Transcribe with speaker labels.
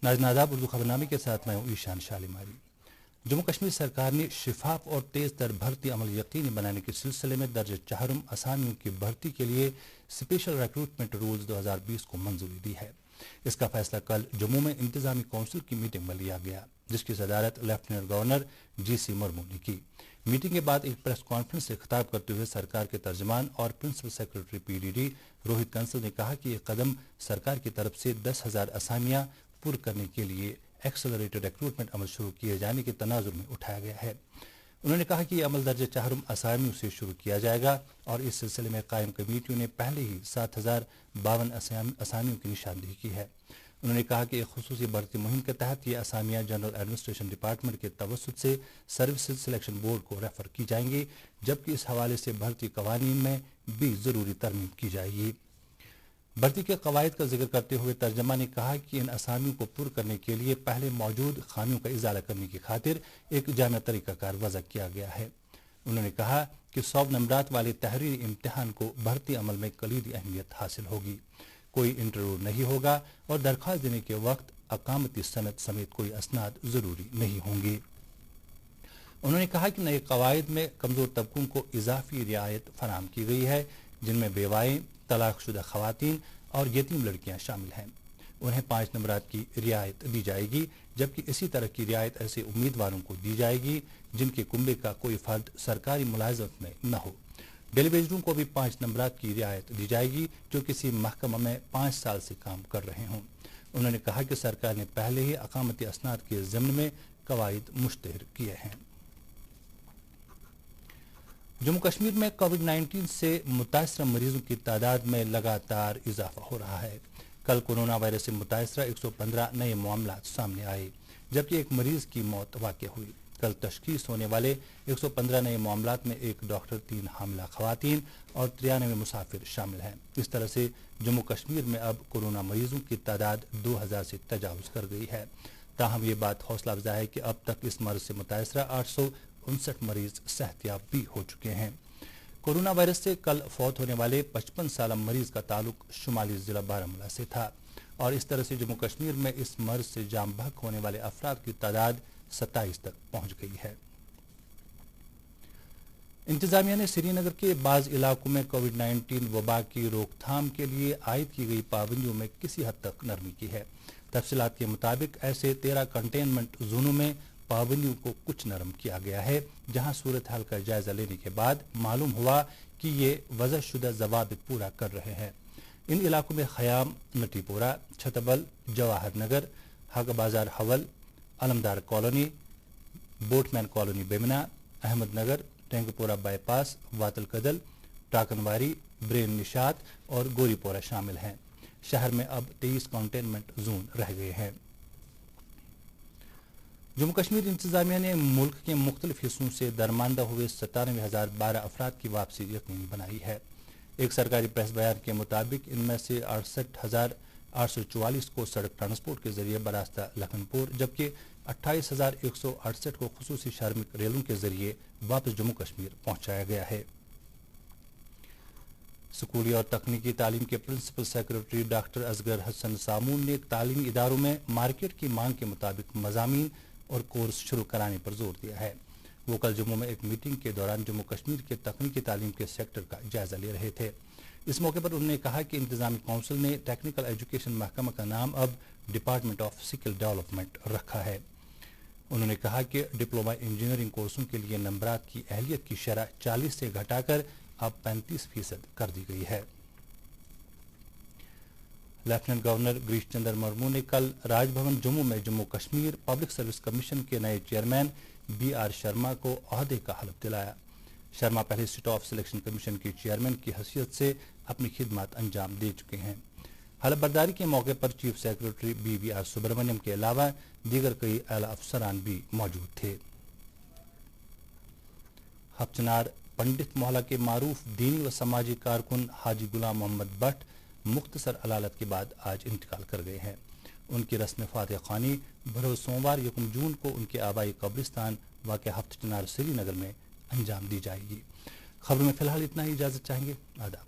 Speaker 1: नाज़रीन आदाब, उर्दू खबरनामे के साथ मैं हूँ ईशान शालीमारी। जम्मू कश्मीर सरकार ने शिफाफ और तेज तर भर्ती अमल यकीनी बनाने के सिलसिले में दर्ज चाहरुम असामियों की भर्ती के लिए स्पेशल रिक्रूटमेंट रूल्स 2020 को मंजूरी दी है। इसका फैसला कल जम्मू में इंतजामी काउंसिल की मीटिंग में लिया गया, जिसकी सदारत लेफ्टिनेंट गवर्नर GC मुर्मू ने की। मीटिंग के बाद एक प्रेस कॉन्फ्रेंस से खिताब करते हुए सरकार के तर्जमान और principal secretary PDD Rohit Kansal ने कहा कि यह कदम सरकार की तरफ से 10,000 असामियां पूर्ण करने के लिए एक्सेलरेटेड रिक्रूटमेंट अमल शुरू किए जाने के तनाजुर में उठाया गया है। उन्होंने कहा कि यह अमल दर्ज चाहरुम असामियों से शुरू किया जाएगा और इस सिलसिले में कायम कमेटियों ने पहले ही 7,052 असामियों की निशानदेही की है। उन्होंने कहा कि एक खुसूसी भर्ती मुहिम के तहत ये असामियां जनरल एडमिनिस्ट्रेशन डिपार्टमेंट के तवस्सुत से सर्विसेज सिलेक्शन बोर्ड को रेफर की जाएंगी, जबकि इस हवाले से भर्ती कवानीन में भी जरूरी तरमीम की जाएगी। भर्ती के कवायद का जिक्र करते हुए तर्जमा ने कहा कि इन असामियों को पूर्ण करने के लिए पहले मौजूद खामियों का इजाला करने की खातिर एक जामिया तरीकाकार वज़ा किया गया है। उन्होंने कहा कि 100 नंबरात वाले तहरीरी इम्तिहान को भर्ती अमल में कलीदी अहमियत हासिल होगी। कोई इंटरव्यू नहीं होगा और दरख्वास्त देने के वक्त अकामती सनद समेत कोई असनाद जरूरी नहीं होंगे। उन्होंने कहा कि नए कवायद में कमजोर तबकों को इजाफी रियायत फराहम की गई है, जिनमें बेवाएं, तलाकशुदा खवातीन और यतीम लड़कियां शामिल हैं। उन्हें 5 नंबरात की रियायत दी जाएगी, जबकि इसी तरह की रियायत ऐसे उम्मीदवारों को दी जाएगी जिनके कुंबे का कोई फर्द सरकारी मुलाजमत में न हो। डेलीवेजरों को भी 5 नंबरात की रियायत दी जाएगी जो किसी महकमा में 5 साल से काम कर रहे हों। उन्होंने कहा कि सरकार ने पहले ही अकामती असनाद के ज़िम्न में कवायद मुश्तहर किए हैं। जम्मू कश्मीर में कोविड-19 से मुतासरा मरीजों की तादाद में लगातार इजाफा हो रहा है। कल कोरोना वायरस से मुतासरा 115 नए मामलात सामने आए, जबकि एक मरीज की मौत वाक़ हुई। कल तशखीस होने वाले 115 नए मामलात में एक डॉक्टर, 3 हामिला खवातीन और 93 मुसाफिर शामिल हैं। इस तरह से जम्मू कश्मीर में अब कोरोना मरीजों की तादाद 2000 से तजावुज कर गई है। ताहम ये बात हौसला अफजा है कि अब तक इस मर्ज से मुतासरा 859 मरीज सेहतियाब भी हो चुके हैं। कोरोना वायरस से कल फौत होने वाले 55 साल मरीज का ताल्लुक शुमाली जिला बारामूला से था और इस तरह से जम्मू कश्मीर में इस मर्ज से जाम बहक होने वाले अफराद की तादाद 27 तक पहुंच गई है। इंतजामिया ने श्रीनगर के बाज इलाकों में कोविड-19 वबा की रोकथाम के लिए आयद की गई पाबंदियों में किसी हद तक नरमी की है। तफसीलात के मुताबिक ऐसे 13 कंटेनमेंट जोनों में पाबंदियों को कुछ नरम किया गया है, जहां सूरत हाल का जायजा लेने के बाद मालूम हुआ कि ये वज़अशुदा ज़वाबित पूरा कर रहे हैं। इन इलाकों में Khayyam, Natipora, छतबल, Jawahar Nagar, Haq Bazar Hawal, Alamdar colony, boatman colony Bemina, Ahmad Nagar, Tengpora bypass, Watal Kadal, Takanwari, Brein Nishat और गोरीपोरा शामिल हैं। शहर में अब 23 कंटेनमेंट जोन रह गए हैं। जम्मू कश्मीर इंतजामिया ने मुल्क के मुख्तलिफ हिस्सों से दरमानदा हुए 97,012 अफराद की वापसी यकीनी बनाई है। एक सरकारी प्रेस बयान के मुताबिक इनमें से 68,844 को सड़क ट्रांसपोर्ट के जरिए बरास्ता लखनपुर, जबकि 28,168 को खुसूसी श्रमिक रेलों के जरिए वापस जम्मू कश्मीर पहुंचाया गया है। स्कूली और तकनीकी तालीम के principal secretary doctor Asgar Hasan Samoon ने तालीमी इदारों में मार्केट की मांग के मुताबिक मज़ामीन और कोर्स शुरू कराने पर जोर दिया है। वो कल जम्मू में एक मीटिंग के दौरान जम्मू कश्मीर के तकनीकी तालीम के सेक्टर का जायजा ले रहे थे। इस मौके पर उन्होंने कहा कि इंतजामी काउंसिल ने टेक्निकल एजुकेशन महकमा का नाम अब डिपार्टमेंट ऑफ स्किल डेवलपमेंट रखा है। उन्होंने कहा कि डिप्लोमा इंजीनियरिंग कोर्सों के लिए नंबरात की अहलियत की शरह 40 से घटाकर अब 35% कर दी गई है। लेफ्टिनेंट गवर्नर गिरीश चंद्र मुर्मू ने कल राजभवन जम्मू में Jammu Kashmir public service commission के नए चेयरमैन BR शर्मा को ओहदे का हलफ दिलाया। शर्मा पहले स्टाफ सिलेक्शन कमीशन के चेयरमैन की हैसियत से अपनी खिदमत अंजाम दे चुके हैं। हलफ बर्दारी के मौके पर चीफ सेक्रेटरी BVR सुब्रमण्यम के अलावा दीगर कई आला अफसरान भी मौजूद थे। हफ्चनार पंडित मोहल्ला के मारूफ दीनी व समाजी कारकुन हाजी गुलाम मोहम्मद भट्ट मुख्तसर अलालत के बाद आज इंतकाल कर गए हैं। उनकी रस्म फातिह खानी बरोज सोमवार 1 जून को उनके आबाई कब्रिस्तान वाक़या हफ्चनार श्रीनगर में अंजाम दी जाएगी। खबर में फिलहाल इतना ही, इजाज़त चाहेंगे। आदाब।